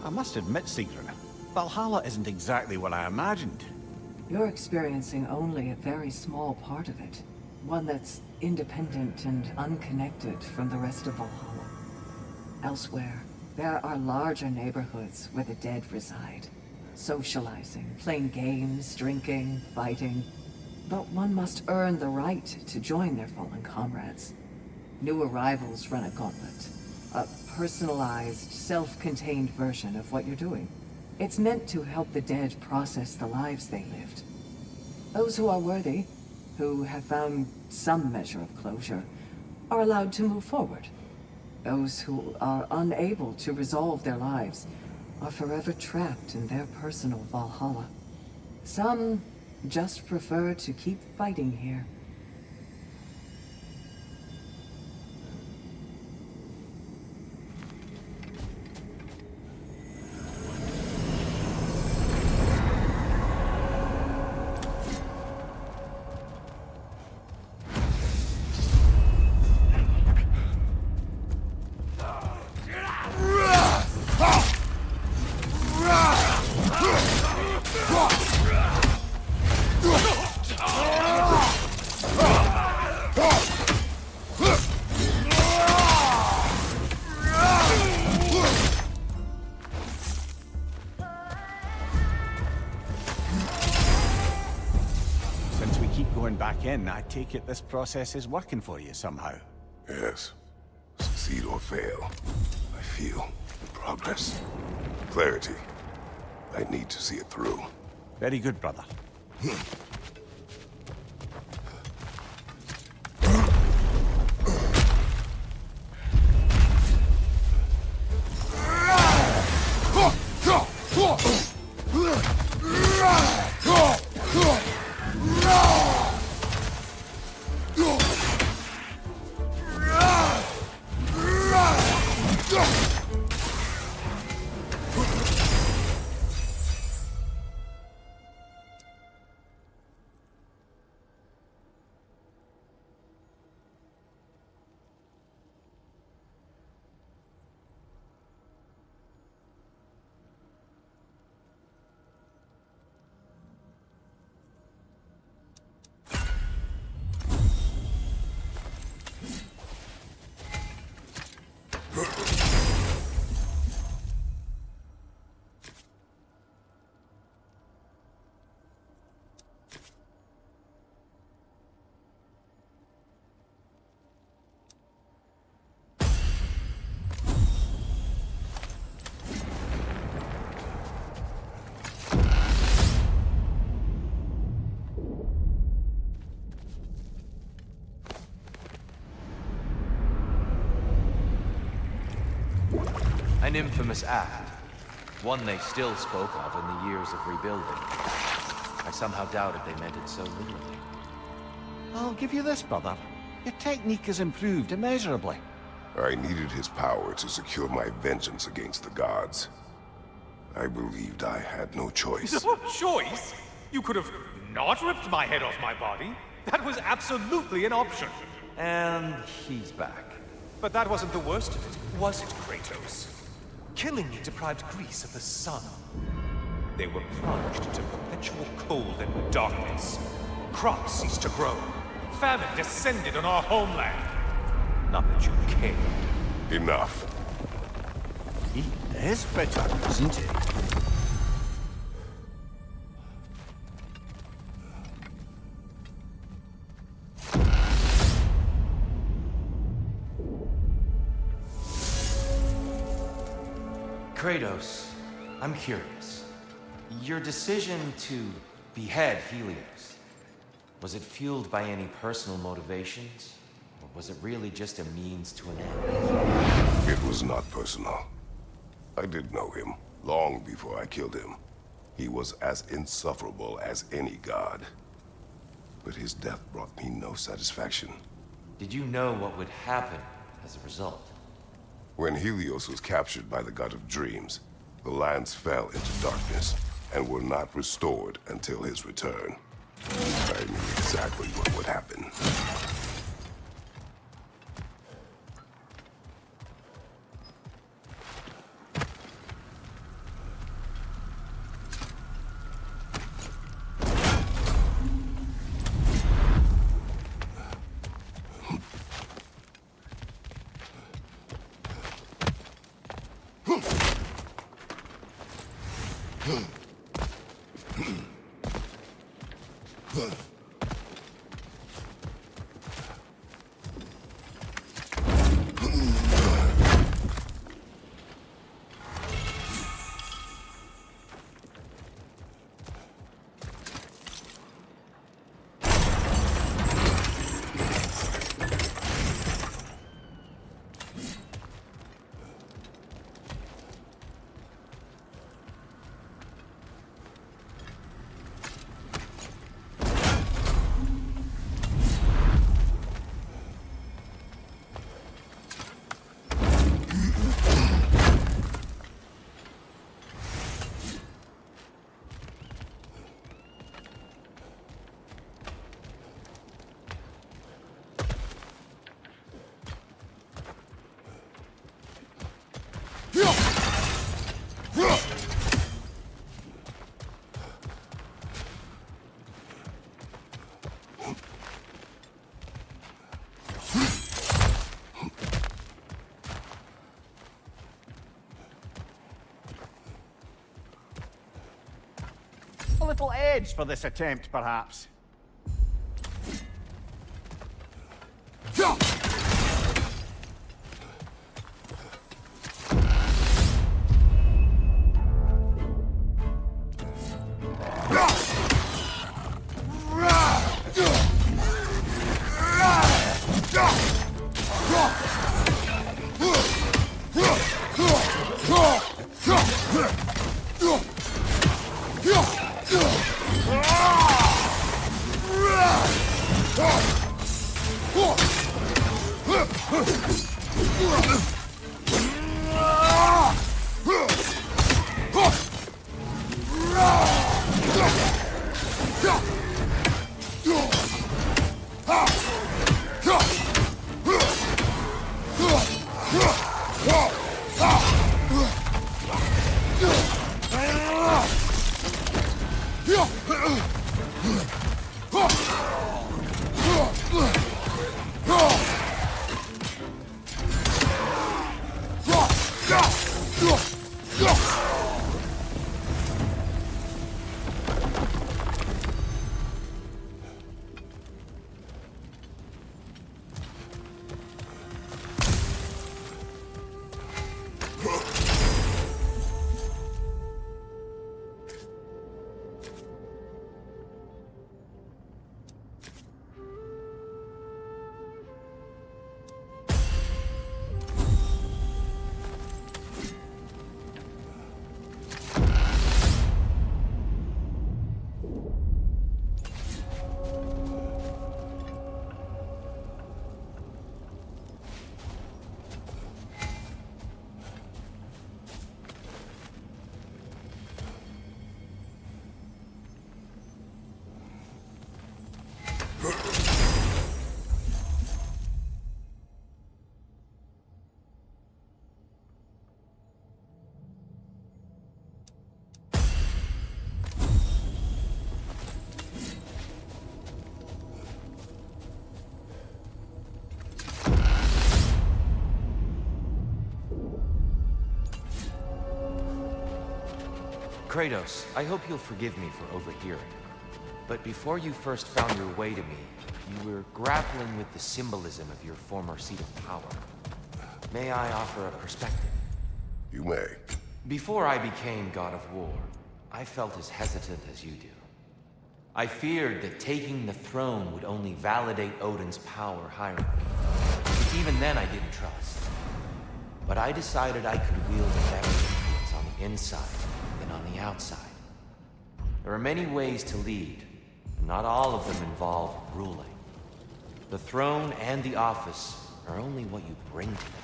I must admit, Secret, Valhalla isn't exactly what I imagined. You're experiencing only a very small part of it. One that's independent and unconnected from the rest of Valhalla. Elsewhere, there are larger neighborhoods where the dead reside. Socializing, playing games, drinking, fighting. But one must earn the right to join their fallen comrades. New arrivals run a gauntlet. A personalized, self-contained version of what you're doing. It's meant to help the dead process the lives they lived. Those who are worthy, who have found some measure of closure, are allowed to move forward. Those who are unable to resolve their lives are forever trapped in their personal Valhalla. Some just prefer to keep fighting here. Back in, I take it this process is working for you somehow. Yes. Succeed or fail, I feel progress. Clarity. I need to see it through. Very good, brother. An infamous act. One they still spoke of in the years of rebuilding. I somehow doubted they meant it so literally. I'll give you this, brother. Your technique has improved immeasurably. I needed his power to secure my vengeance against the gods. I believed I had no choice. No choice? You could have not ripped my head off my body. That was absolutely an option. And he's back. But that wasn't the worst of it, was it, Kratos? Killing me deprived Greece of the sun. They were plunged into perpetual cold and darkness. Crops ceased to grow. Famine descended on our homeland. Not that you cared. Enough. He is bitter, isn't he? Kratos, I'm curious. Your decision to behead Helios, was it fueled by any personal motivations? Or was it really just a means to an end? It was not personal. I did know him, long before I killed him. He was as insufferable as any god. But his death brought me no satisfaction. Did you know what would happen as a result? When Helios was captured by the god of dreams, the lands fell into darkness and were not restored until his return. I knew exactly what would happen. A little edge for this attempt, perhaps. Kratos, I hope you'll forgive me for overhearing. But before you first found your way to me, you were grappling with the symbolism of your former seat of power. May I offer a perspective? You may. Before I became God of War, I felt as hesitant as you do. I feared that taking the throne would only validate Odin's power hierarchy. Even then I didn't trust. But I decided I could wield a better influence on the inside than on the outside. There are many ways to lead, and not all of them involve ruling. The throne and the office are only what you bring to them.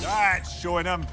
That's showing him.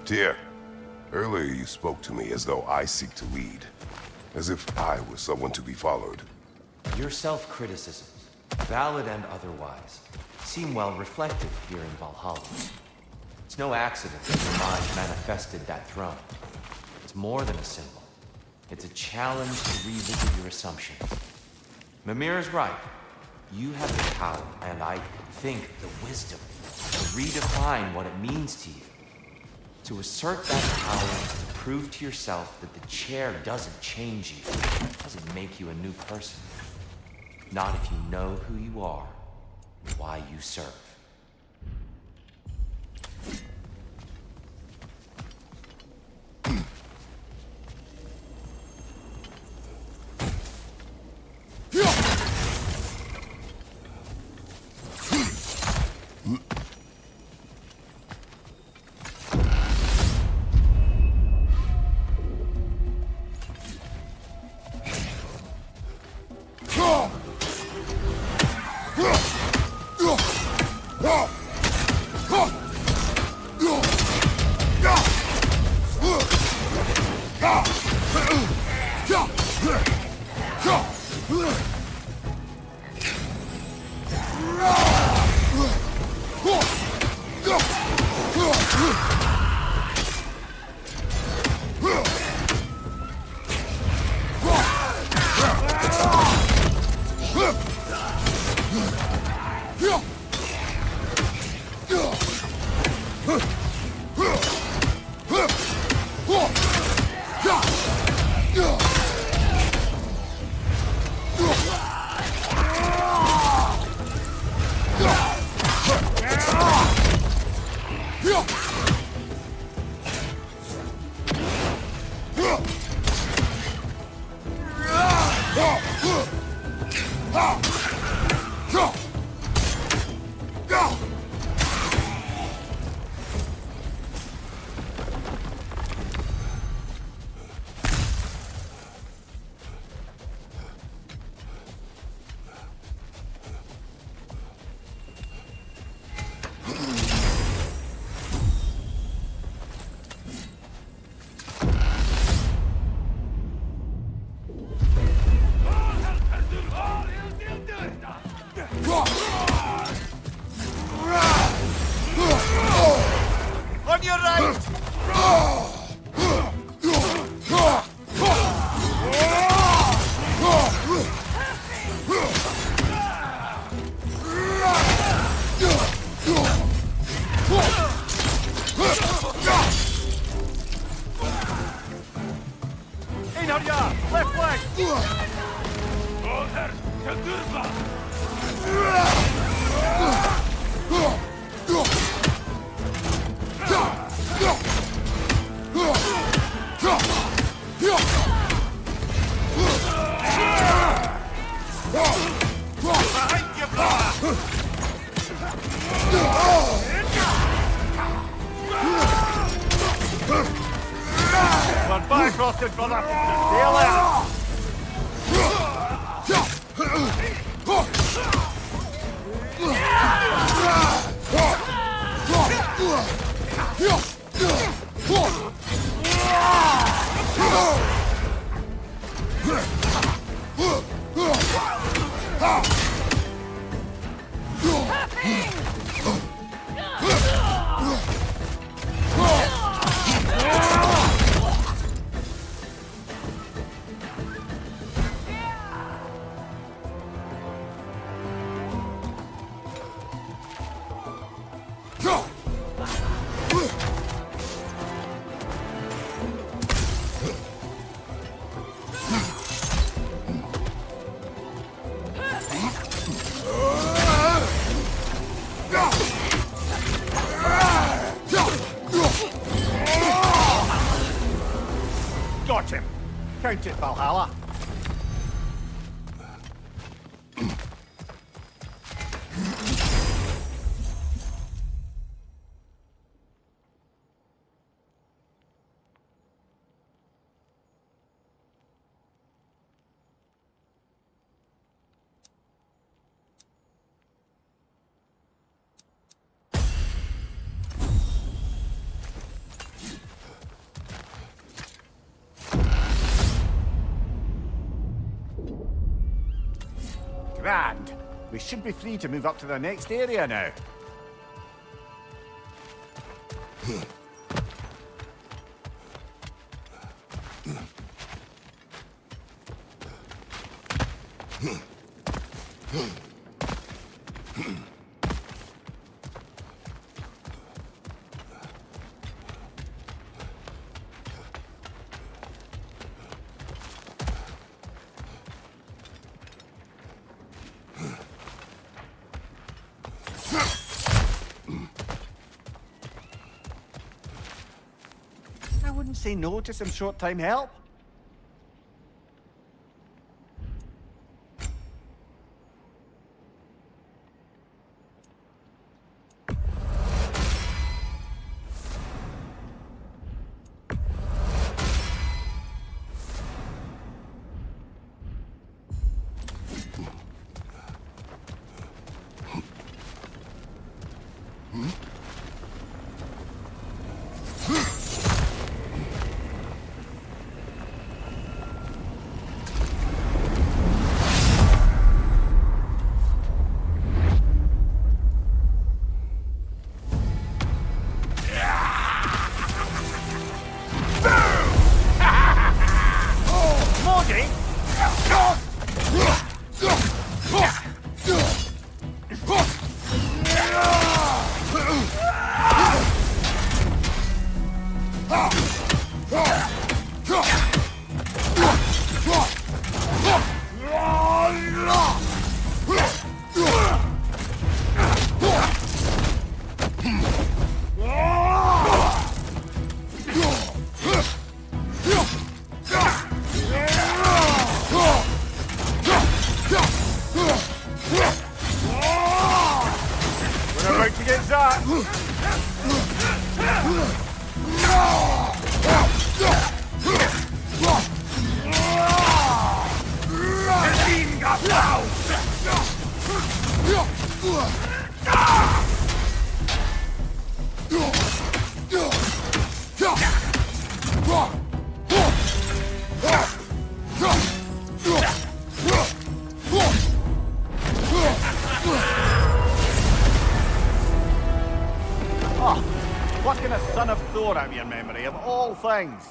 Tyr, earlier you spoke to me as though I seek to lead. As if I were someone to be followed. Your self-criticisms, valid and otherwise, seem well reflected here in Valhalla. It's no accident that your mind manifested that throne. It's more than a symbol. It's a challenge to revisit your assumptions. Mimir is right. You have the power, and I think the wisdom, to redefine what it means to you. To assert that power, to prove to yourself that the chair doesn't change you, doesn't make you a new person. Not if you know who you are, and why you serve. On your right! Left flank! Behind you, brother! We're back, Roasted, brother! Stay alert! Got him. Count it, Valhalla. Grand. We should be free to move up to the next area now. I wouldn't say no to some short-time help. Plucking a son of Thor out of your memory, of all things.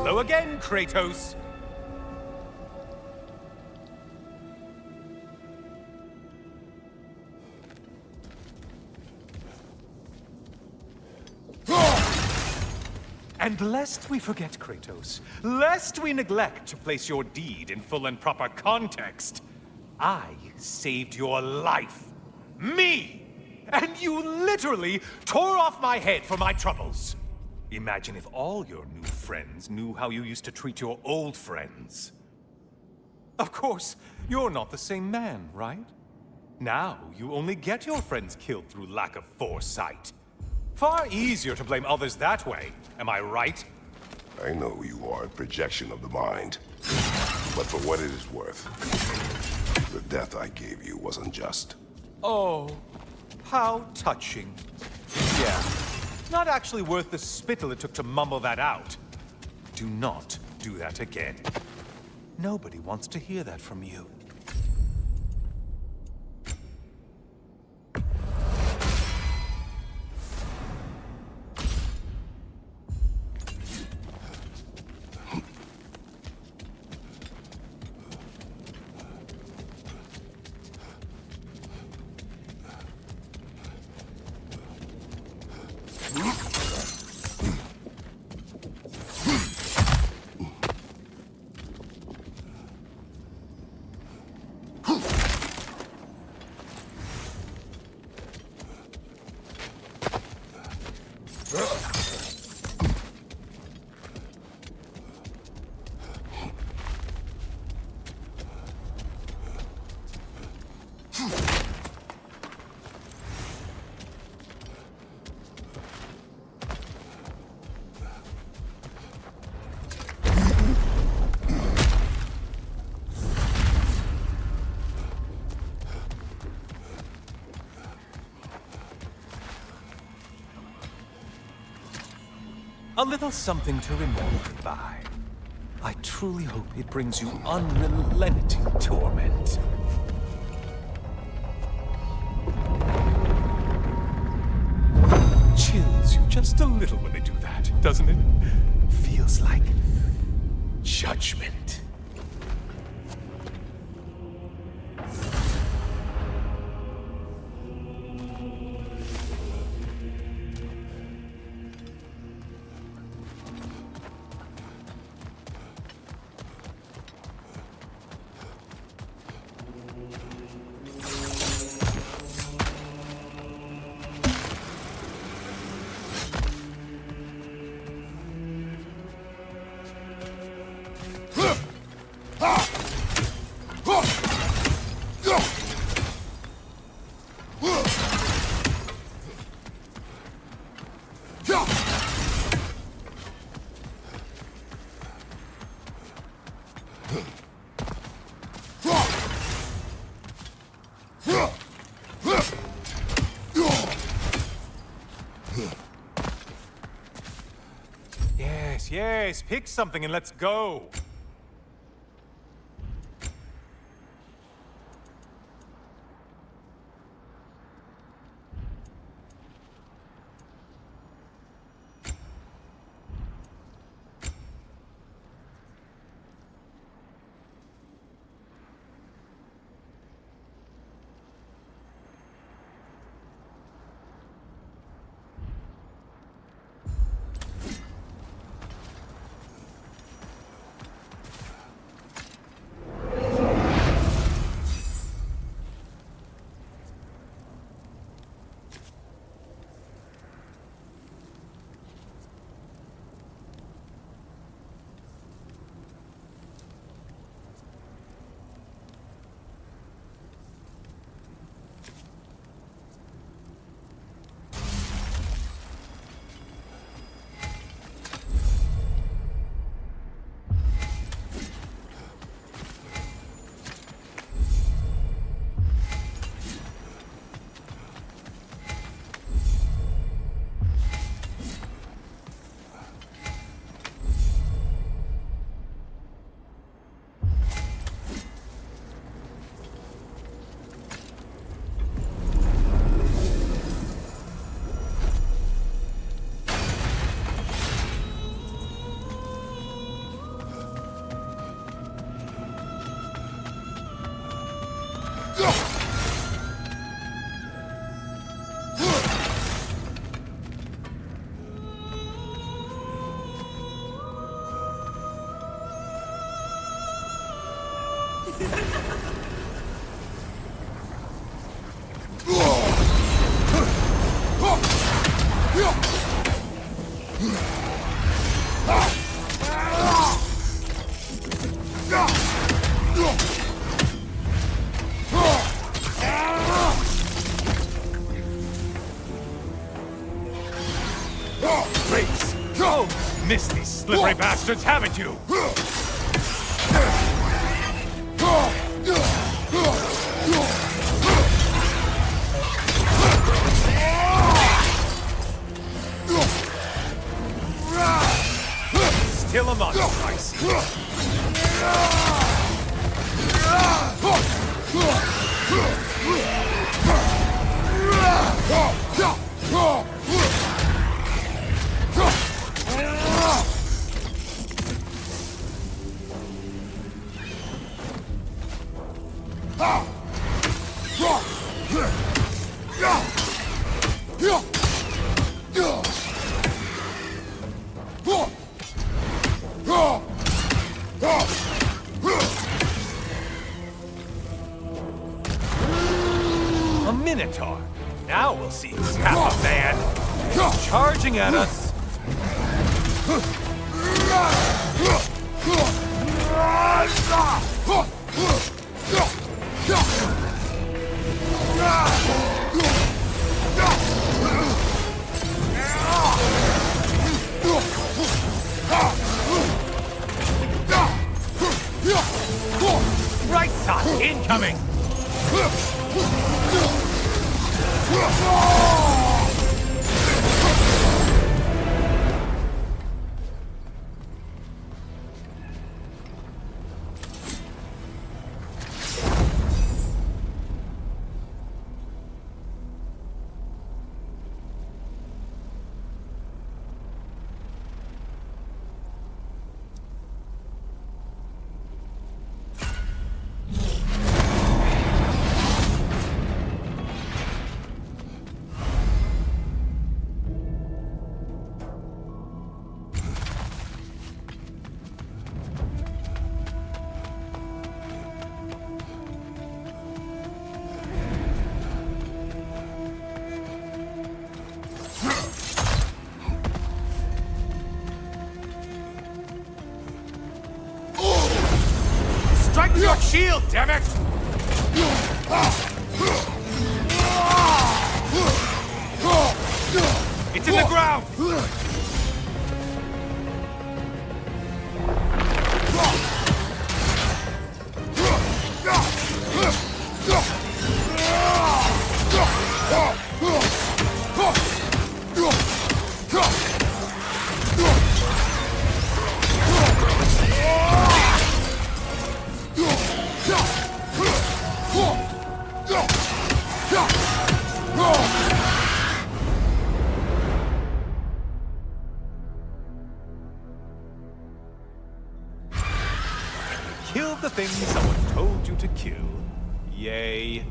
Hello again, Kratos. And lest we forget, Kratos, lest we neglect to place your deed in full and proper context, I saved your life. Me! And you literally tore off my head for my troubles. Imagine if all your new friends knew how you used to treat your old friends. Of course, you're not the same man, right? Now, you only get your friends killed through lack of foresight. Far easier to blame others that way, am I right? I know you are a projection of the mind. But for what it is worth, the death I gave you was unjust. Oh, how touching. Yeah, not actually worth the spittle it took to mumble that out. Do not do that again. Nobody wants to hear that from you. A little something to remember by. I truly hope it brings you unrelenting torment. Chills you just a little when they do that, doesn't it? Feels like judgment. Yes, pick something and let's go. Please! Oh! Missed these slippery bastards, haven't you? Still a monster, I see. A Minotaur. Now we'll see who's half a man. He's charging at us. Right side, incoming! Strike your shield, damn it! It's in the ground! Kill the thing someone told you to kill. Yay.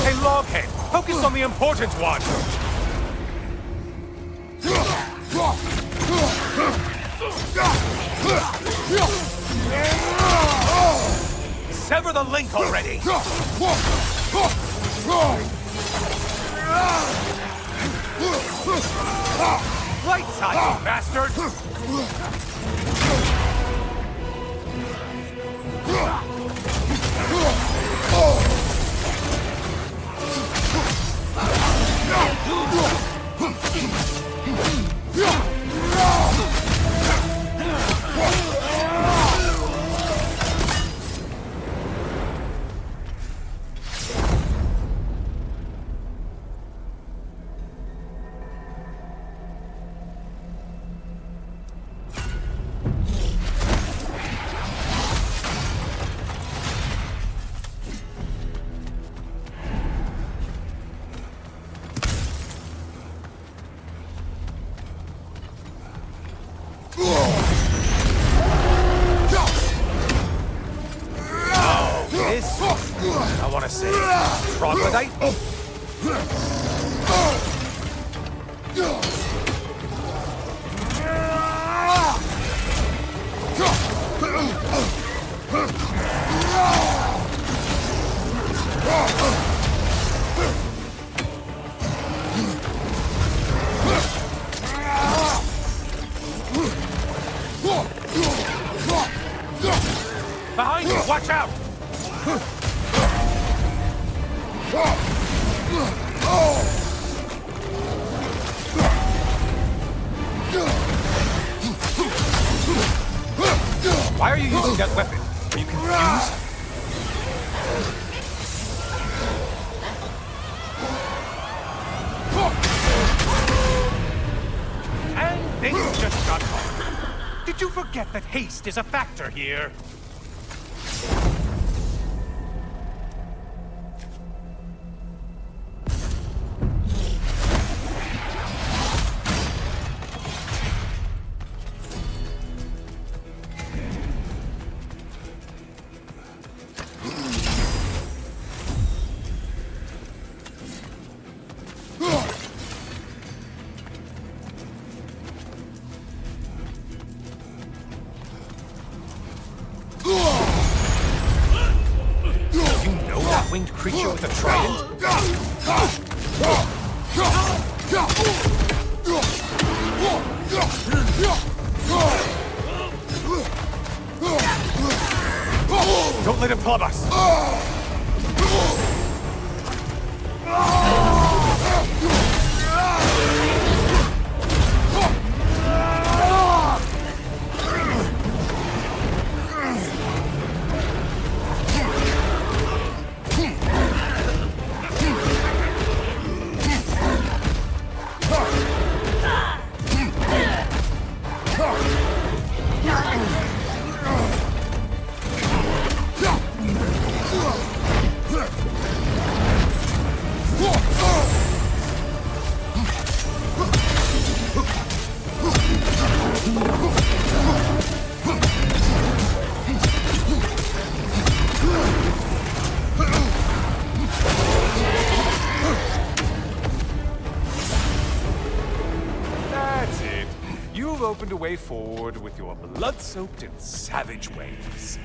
Hey, Loghead, focus on the important one! Sever the link already! Right side, you bastard! Troglodyte? Behind you! Watch out! Why are you using that weapon? Are you confused? And things just got hard. Did you forget that haste is a factor here? Winged creature with a trident? Don't let him club us! Opened a way forward with your blood-soaked and savage ways.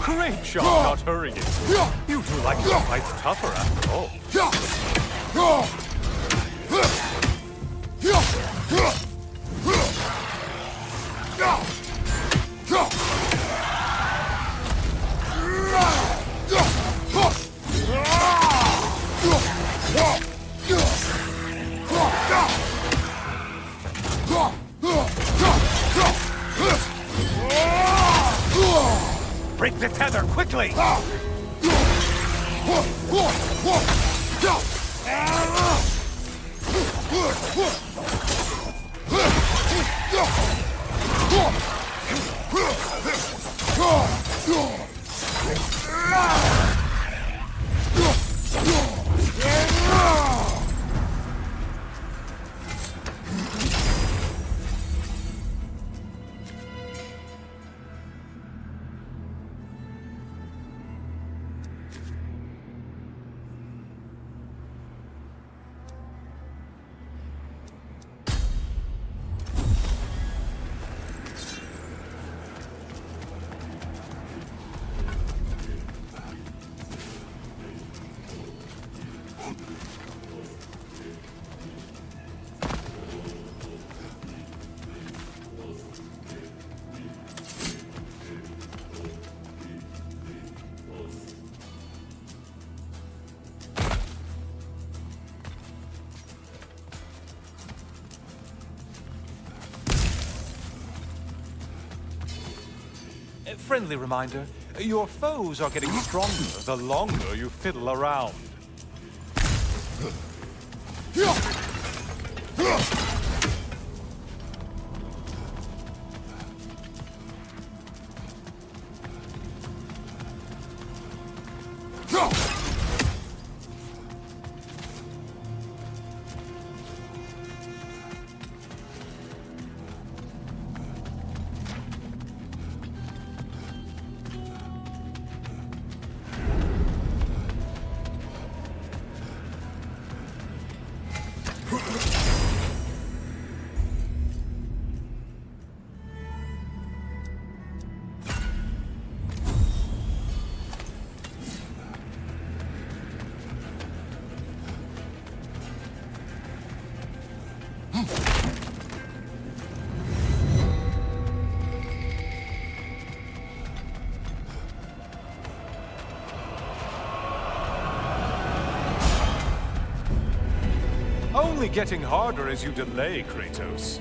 Great job not hurrying. You two like your fights tougher after all. Break the tether, quickly! Friendly reminder, your foes are getting stronger the longer you fiddle around. Only getting harder as you delay, Kratos.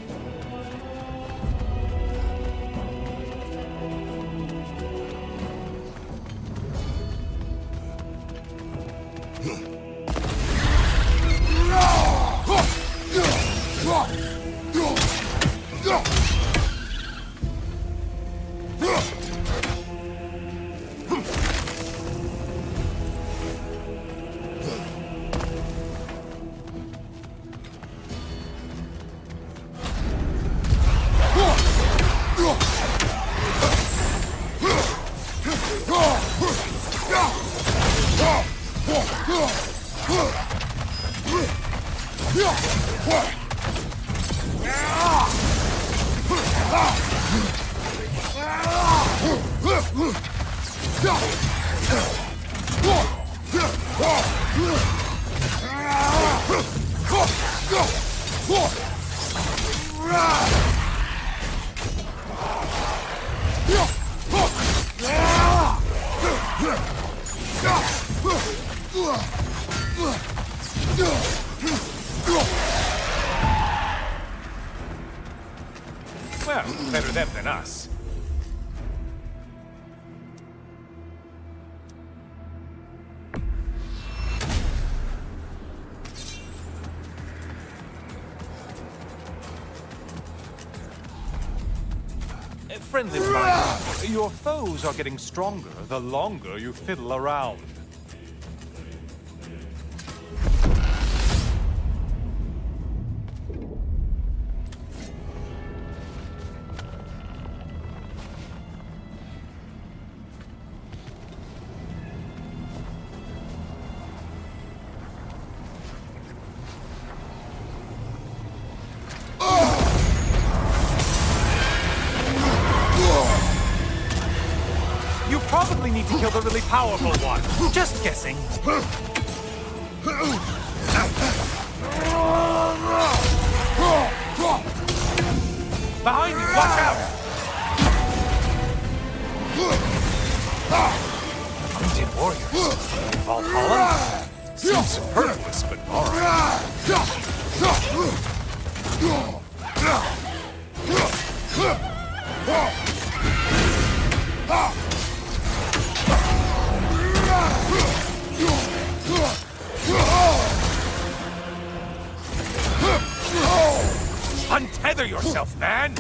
Well, better them than us. Friendly reminder, your foes are getting stronger the longer you fiddle around. You probably need to kill the really powerful one. Just guessing. Behind you, watch out! Undead warriors. Valhalla? Seems superfluous, but alright. yourself, man!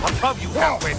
Above you, halfwit!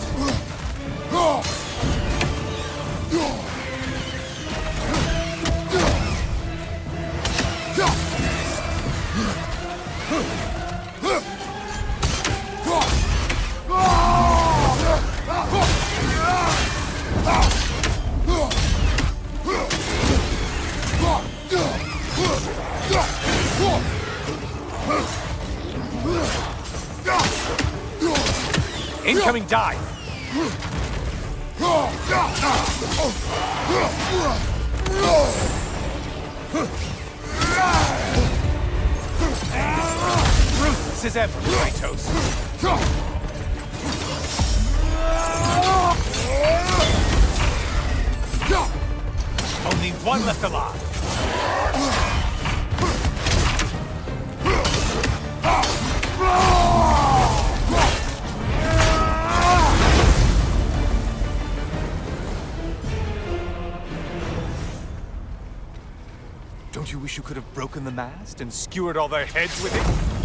Incoming dive! Ruthless as ever, Kratos! Only one left alive! Don't you wish you could have broken the mast and skewered all their heads with it?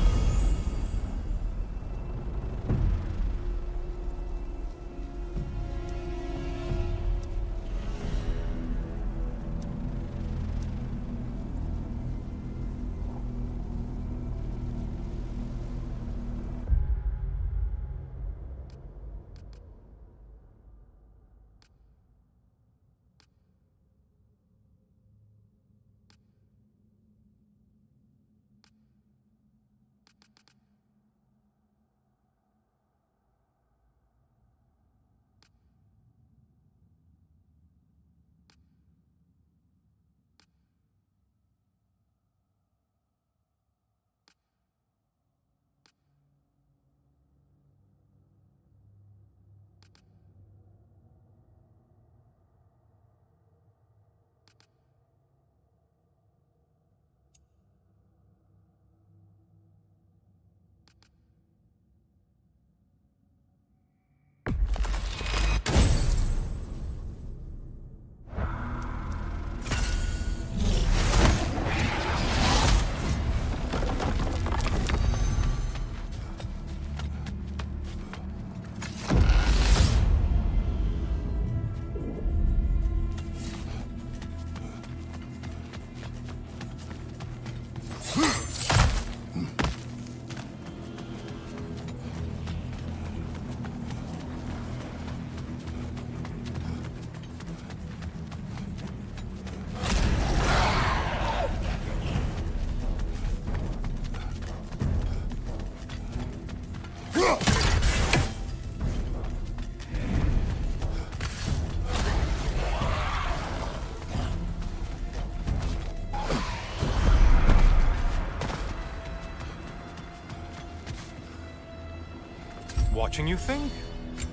Watching you think?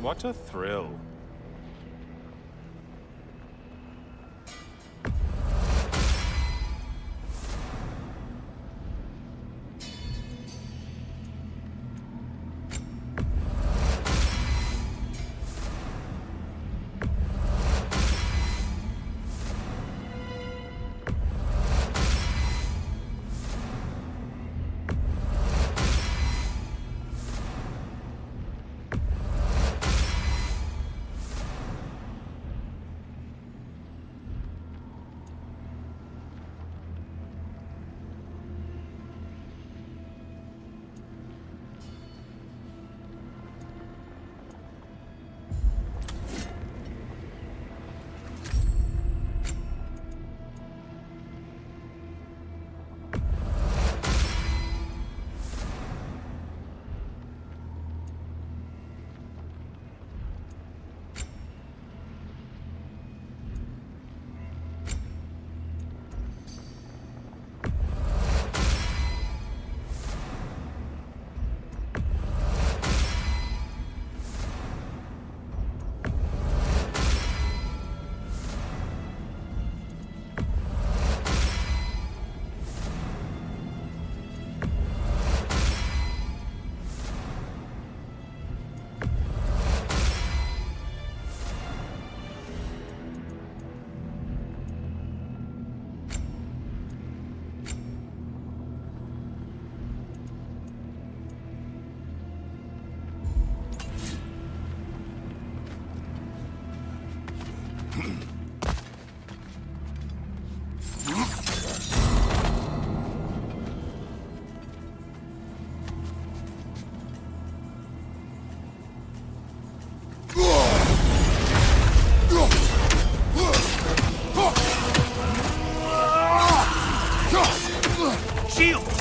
What a thrill.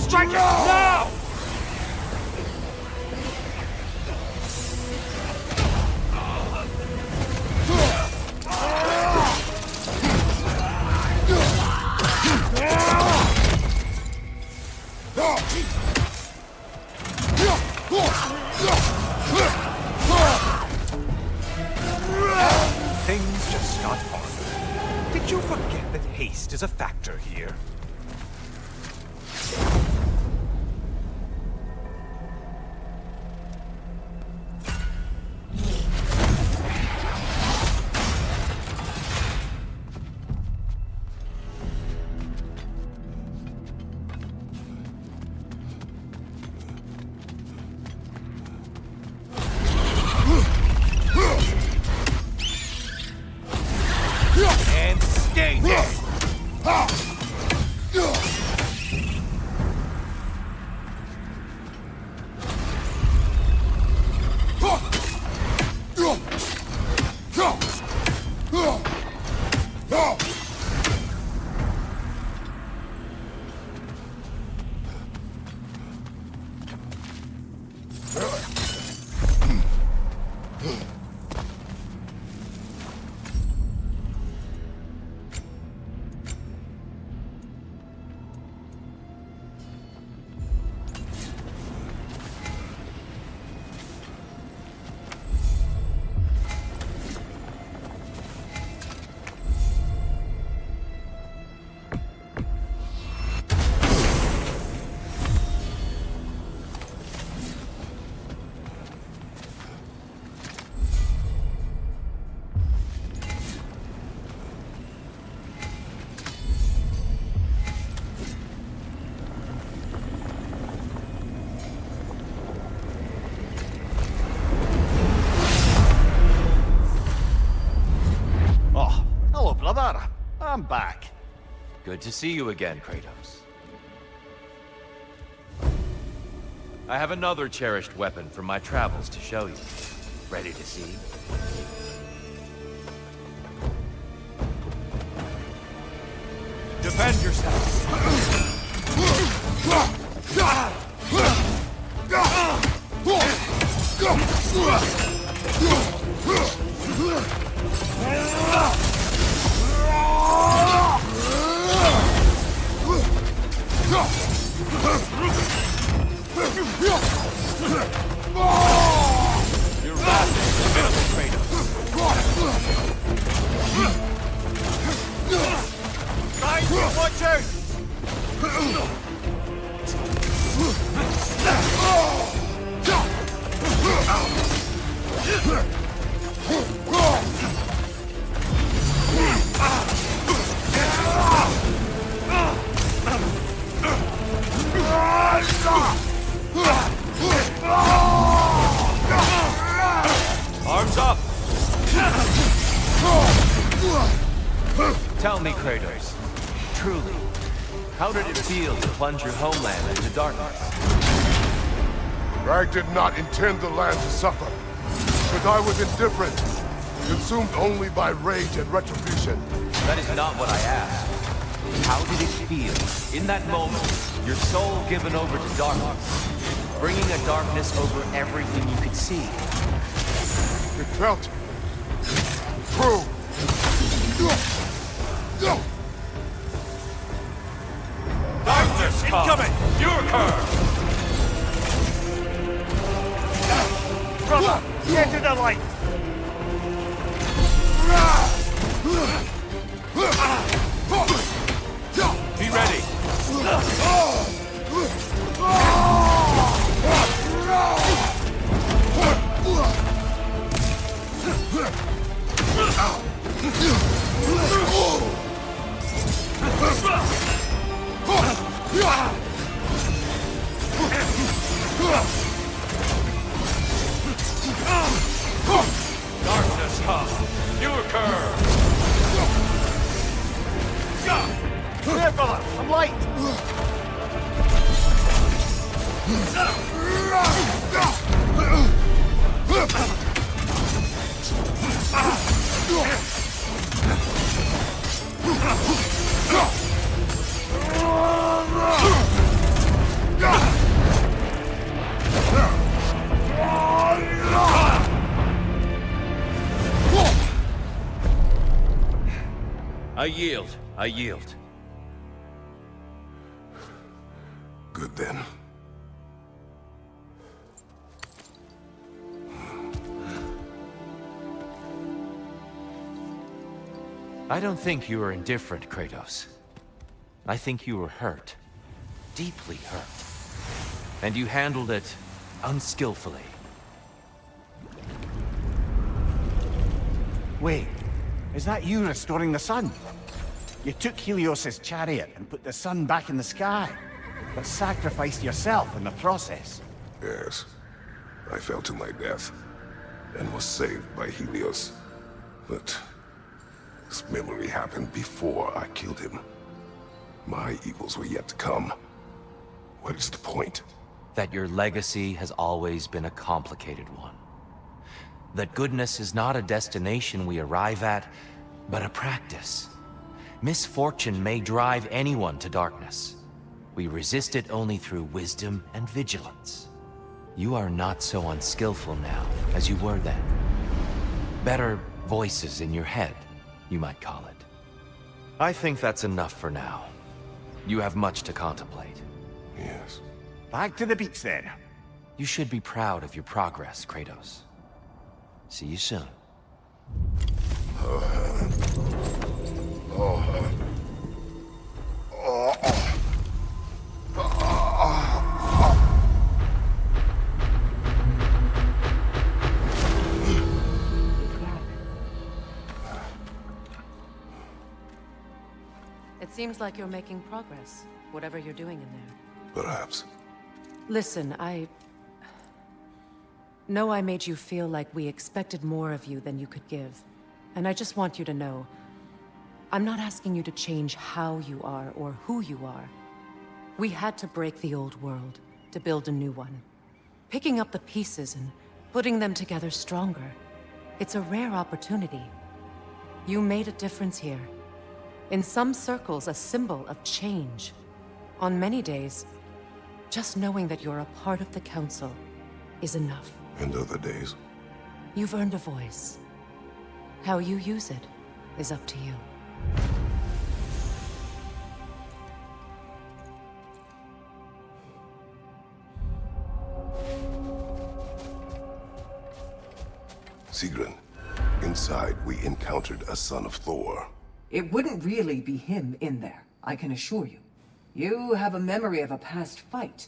Strike it now! Things just got harder. Did you forget that haste is a factor here? And stay there! Oh, hello, brother. I'm back. Good to see you again, Kratos. I have another cherished weapon from my travels to show you. Ready to see? Defend yourself! You're wrapped in the middle, Kratos. Guys, watchers! Arms up! Tell me, Kratos, truly, how did it feel to plunge your homeland into darkness? Rag did not intend the land to suffer, but I was indifferent, consumed only by rage and retribution. That is not what I asked. How did it feel, in that moment, your soul given over to darkness, bringing a darkness over everything you could see? It felt true. Darkness incoming! Your curve! Brother, get to the light! Be ready! Darkness come! Your curve! There, brother. I'm light. yield. I yield. Good then. I don't think you were indifferent, Kratos. I think you were hurt. Deeply hurt. And you handled it unskillfully. Wait, is that you restoring the sun? You took Helios's chariot and put the sun back in the sky, but sacrificed yourself in the process. Yes. I fell to my death, and was saved by Helios. But this memory happened before I killed him. My evils were yet to come. What is the point? That your legacy has always been a complicated one. That goodness is not a destination we arrive at, but a practice. Misfortune may drive anyone to darkness. We resist it only through wisdom and vigilance. You are not so unskillful now as you were then. Better voices in your head, you might call it. I think that's enough for now. You have much to contemplate. Yes. Back to the beach then. You should be proud of your progress, Kratos. See you soon. It seems like you're making progress, whatever you're doing in there. Perhaps. Listen, I know I made you feel like we expected more of you than you could give. And I just want you to know, I'm not asking you to change how you are or who you are. We had to break the old world to build a new one. Picking up the pieces and putting them together stronger. It's a rare opportunity. You made a difference here. In some circles, a symbol of change. On many days, just knowing that you're a part of the Council is enough. And other days. You've earned a voice. How you use it is up to you. Sigrun, inside we encountered a son of Thor. It wouldn't really be him in there, I can assure you. You have a memory of a past fight,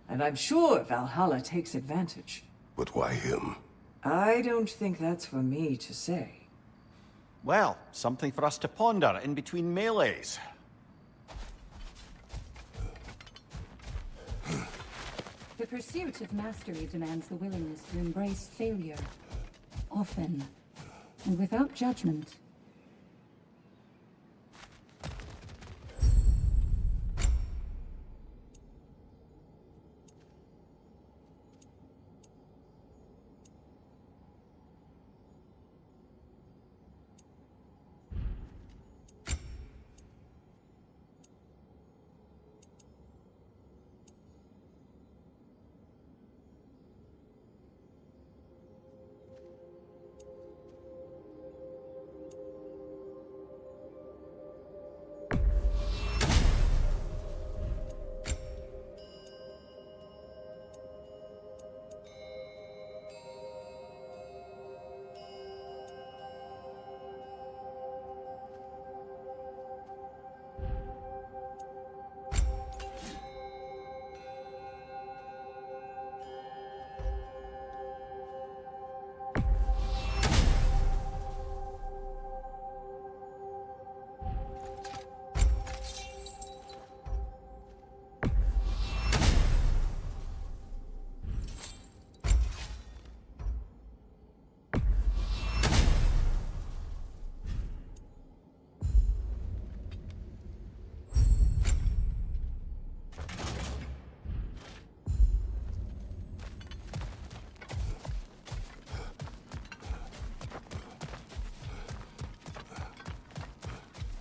and I'm sure Valhalla takes advantage. But why him? I don't think that's for me to say. Well, something for us to ponder in between melees. The pursuit of mastery demands the willingness to embrace failure. Often, and without judgment.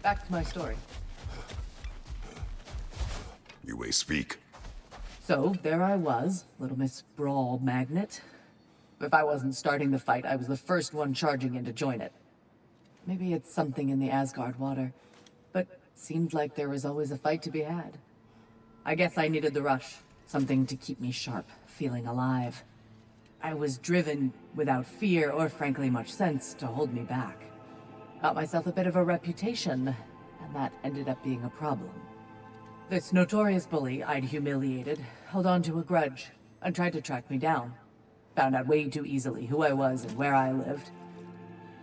Back to my story. You may speak. So, there I was, Little Miss Brawl Magnet. If I wasn't starting the fight, I was the first one charging in to join it. Maybe it's something in the Asgard water. Seemed like there was always a fight to be had. I guess I needed the rush. Something to keep me sharp, feeling alive. I was driven without fear or frankly much sense to hold me back. Got myself a bit of a reputation, and that ended up being a problem. This notorious bully I'd humiliated held on to a grudge and tried to track me down. Found out way too easily who I was and where I lived.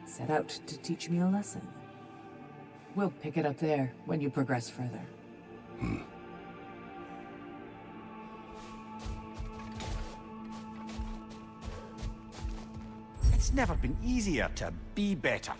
Set out to teach me a lesson. We'll pick it up there when you progress further. It's never been easier to be better.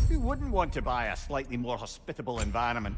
Who wouldn't want to buy a slightly more hospitable environment?